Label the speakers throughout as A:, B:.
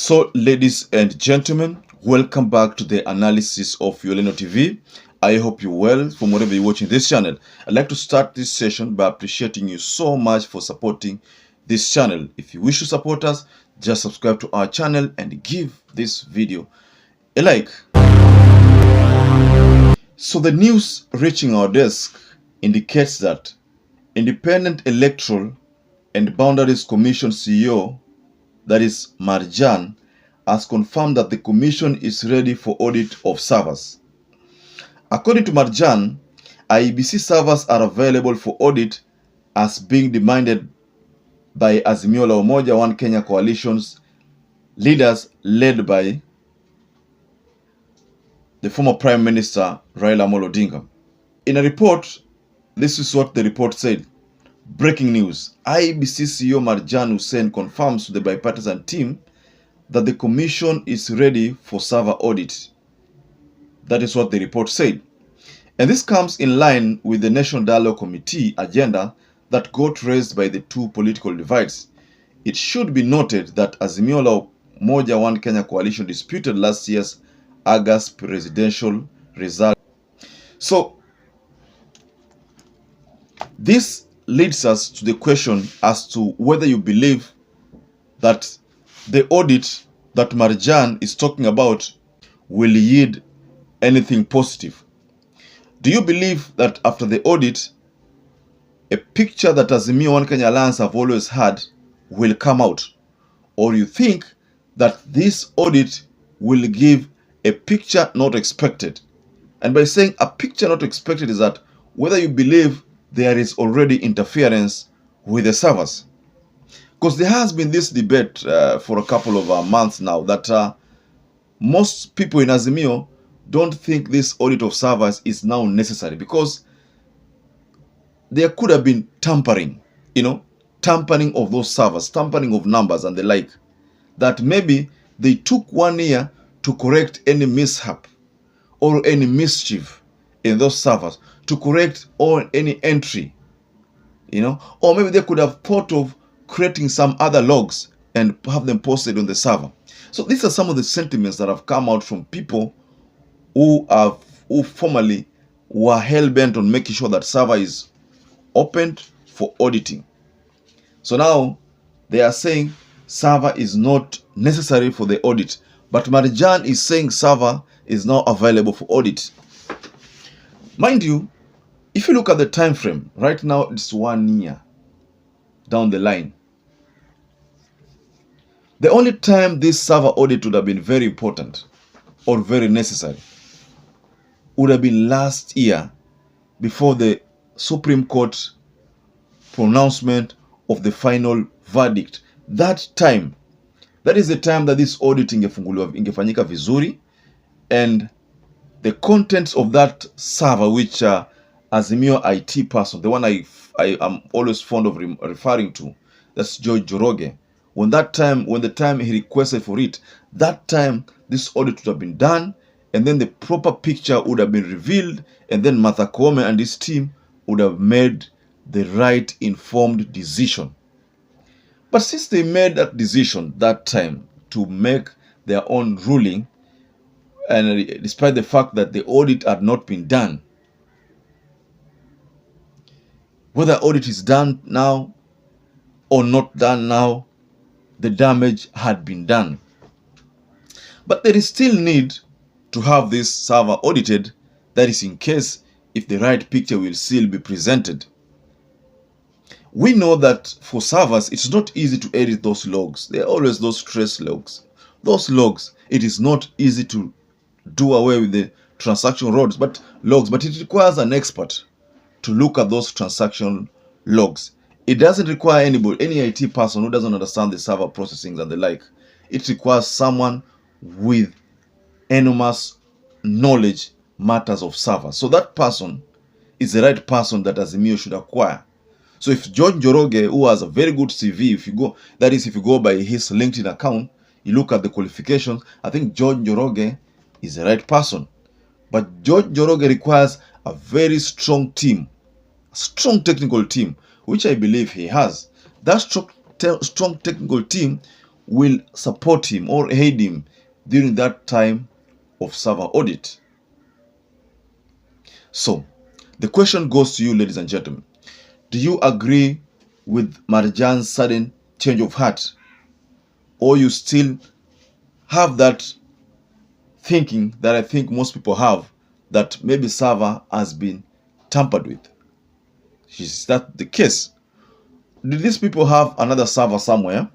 A: So, ladies and gentlemen, welcome back to the analysis of YOLENO TV. I hope you're well from wherever you're watching this channel. I'd like to start this session by appreciating you so much for supporting this channel. If you wish to support us, just subscribe to our channel and give this video a like. So the news reaching our desk indicates that Independent Electoral and Boundaries Commission CEO, that is Marjan, has confirmed that the commission is ready for audit of servers. According to Marjan, IEBC servers are available for audit as being demanded by Azimio la Umoja One Kenya coalition's leaders led by the former Prime Minister RAILA Odinga. In a report, this is what the report said. Breaking news. IEBC CEO Marjan Hussein confirms to the bipartisan team that the commission is ready for server audit. That is what the report said. And this comes in line with the National Dialogue Committee agenda that got raised by the two political divides. It should be noted that Azimio la Umoja One Kenya coalition disputed last year's August presidential result. So, this leads us to the question as to whether you believe that the audit that Marjan is talking about will yield anything positive. Do you believe that after the audit, a picture that Azimio One Kenya Alliance have always had will come out? Or you think that this audit will give a picture not expected? And by saying a picture not expected is that whether you believe there is already interference with the servers. Because there has been this debate for a couple of months now that most people in Azimio don't think this audit of servers is now necessary because there could have been tampering, tampering of those servers, tampering of numbers and the like, that maybe they took 1 year to correct any mishap or any mischief in those servers, to correct or any entry, or maybe they could have thought of creating some other logs and have them posted on the server. So these are some of the sentiments that have come out from people who formerly were hell-bent on making sure that server is opened for auditing. So now they are saying server is not necessary for the audit, but Marjan is saying server is now available for audit. Mind you, if you look at the time frame, right now it's 1 year down the line. The only time this server audit would have been very important or very necessary would have been last year before the Supreme Court pronouncement of the final verdict. That time, that is the time that this audit ingefanyika vizuri, and the contents of that server, which Azimio IT person, the one I am always fond of referring to, that's George Njoroge. When the time he requested for it, that time this audit would have been done, and then the proper picture would have been revealed, and then Martha Koome and his team would have made the right informed decision. But since they made that decision that time to make their own ruling, and despite the fact that the audit had not been done, whether audit is done now or not done now, the damage had been done. But there is still need to have this server audited, that is in case if the right picture will still be presented. We know that for servers, it's not easy to edit those logs. There are always those trace logs. Those logs, it is not easy to do away with the transaction logs, but it requires an expert to look at those transaction logs. It doesn't require any IT person who doesn't understand the server processing and the like. It requires someone with enormous knowledge matters of servers. So that person is the right person that Azimio should acquire. So if George Njoroge, who has a very good CV, if you go by his LinkedIn account, you look at the qualifications, I think George Njoroge is the right person. But George Njoroge requires a very strong team, a strong technical team, which I believe he has. That strong technical team will support him or aid him during that time of server audit. So, the question goes to you, ladies and gentlemen. Do you agree with Marjan's sudden change of heart? Or you still have that thinking that I think most people have, that maybe server has been tampered with? Is that the case? Do these people have another server somewhere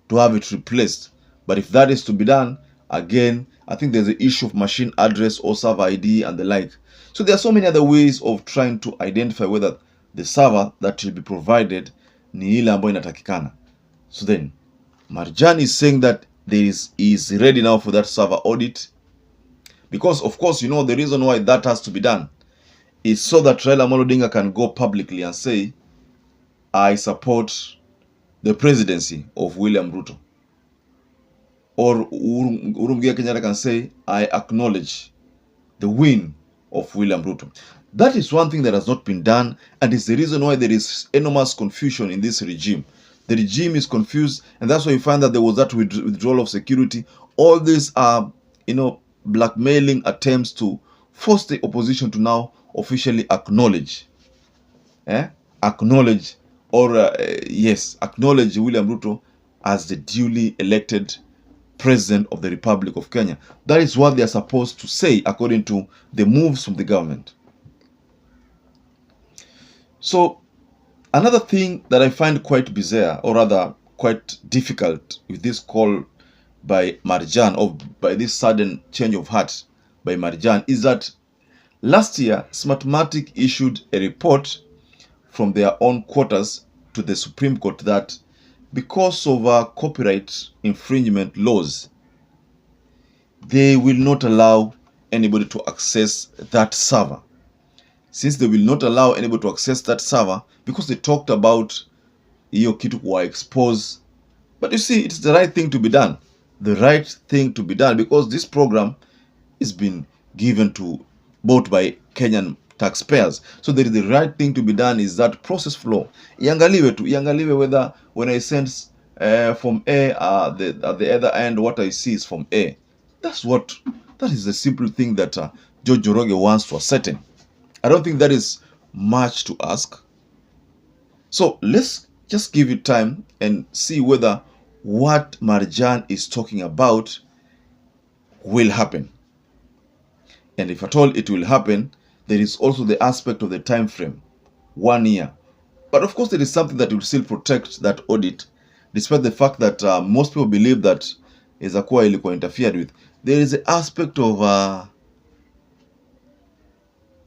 A: to have it replaced? But if that is to be done, again, I think there's the issue of machine address or server ID and the like. So there are so many other ways of trying to identify whether the server that will be provided ni ile ambayo inatakikana. So then, Marjan is saying that is ready now for that server audit. Because of course, you know, the reason why that has to be done is so that Raila Amolo Odinga can go publicly and say, I support the presidency of William Ruto. Or Uhuru Muigai Kenyatta can say, I acknowledge the win of William Ruto. That is one thing that has not been done, and is the reason why there is enormous confusion in this regime. The regime is confused, and that's why you find that there was that withdrawal of security. All these are, you know, blackmailing attempts to force the opposition to now officially acknowledge, acknowledge William Ruto as the duly elected President of the Republic of Kenya. That is what they are supposed to say according to the moves from the government. So another thing that I find quite bizarre, or rather quite difficult with this call by Marjan, or by this sudden change of heart by Marjan, is that last year SMARTMATEC issued a report from their own quarters to the Supreme Court that because of copyright infringement laws, they will not allow anybody to access that server. Since they will not allow anybody to access that server, because they talked about hiyo kitu kuwa expose. But you see, it's the right thing to be done. The right thing to be done, because this program is been given to both by Kenyan taxpayers. So there is the right thing to be done is that process flow. Iangaliwe whether when I send from A, at the other end, what I see is from A. That is the simple thing that George Njoroge wants to ascertain. I don't think that is much to ask. So let's just give it time and see whether what Marjan is talking about will happen. And if at all it will happen, there is also the aspect of the time frame, 1 year. But of course, there is something that will still protect that audit, despite the fact that most people believe that Ezakuwa ilikuwa interfered with. There is the aspect of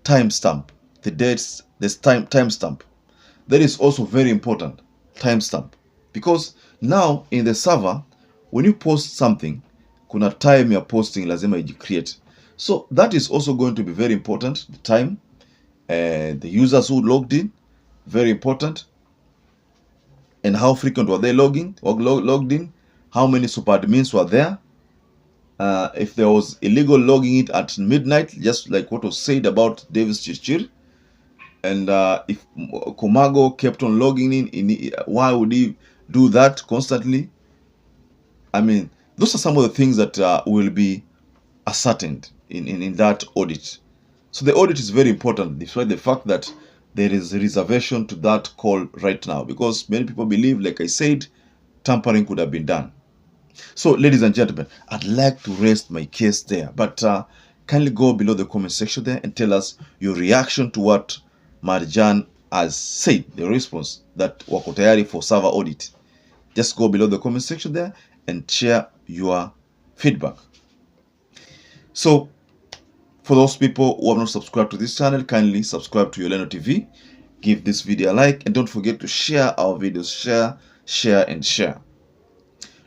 A: timestamp, the dates, this timestamp. That is also very important, timestamp. Because now in the server, when you post something, kuna time you're posting lazima ijicreate. So that is also going to be very important. The time, the users who logged in, very important. And how frequent were they logged in? How many super admins were there? If there was illegal logging it at midnight, just like what was said about Davis Chichir, and if COMARGO kept on logging in, why would he do that constantly? I mean, those are some of the things that will be ascertained in that audit. So the audit is very important, despite the fact that there is a reservation to that call right now, because many people believe, like I said, tampering could have been done. So, ladies and gentlemen, I'd like to rest my case there, but kindly go below the comment section there and tell us your reaction to what Marjan has said, the response that wako tayari for server audit. Just go below the comment section there and share your feedback. So, for those people who have not subscribed to this channel, kindly subscribe to YOLENO TV. Give this video a like, and don't forget to share our videos. Share, and share.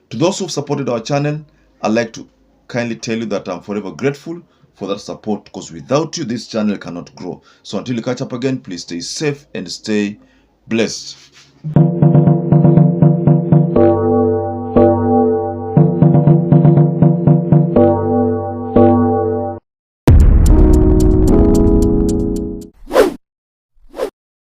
A: To those who have supported our channel, I'd like to kindly tell you that I'm forever grateful for that support, because without you, this channel cannot grow. So until we catch up again, please stay safe and stay blessed.